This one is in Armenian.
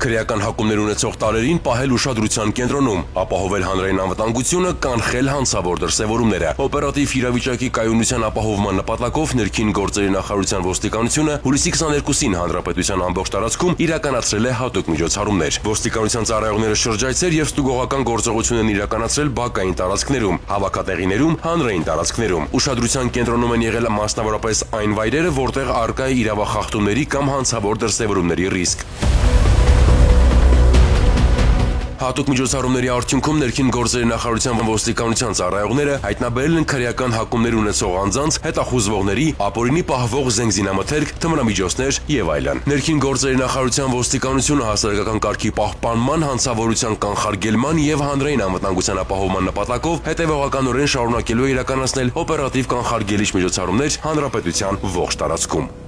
քրեական հակումներ ունեցող տարերին պահել ուշադրության կենտրոնում, ապահովել հանրային անվտանգությունը, կանխել հանցավոր դրսևորումները։ Օպերատիվ իրավիճակի կայունության ապահովման նպատակով ներքին գործերի նախարարության ոստիկանությունը հուլիսի 22-ին հանրապետության ամբողջ տարածքում իրականացրել է հատուկ միջոցառումներ։ Ոստիկանության ծառայողները շրջայցեր եւ ստուգողական գործողություն են իրականացրել բակային տարածքներում, հավաքատեղիներում, հանրային տարածքներում։ Ուշադրության կենտրոնում են եղել մասնավորապես այն վայրերը, որտեղ առկա է իրավախախտումների կամ հանցավոր դրսևորումների ռիսկ։ Հատուկ միջոցառումների արդյունքում ներքին գործերի նախարարության ոստիկանության ծառայողները հայտնաբերել են քրեական հակումներ ունեցող անձանց, հետախուզվողների, ապօրինի պահվող զենգզինամթերք, թմրամիջոցներ եւ այլն։ Ներքին գործերի նախարարության ոստիկանությունը հասարակական կարգի պահպանման, հանցավորության կանխարգելման եւ հանրային անվտանգության ապահովման նպատակով հետեւողականորեն շարունակելու է իրականացնել օպերատիվ կանխարգելիչ միջոցառումներ հանրապետության ողջ տարածքում։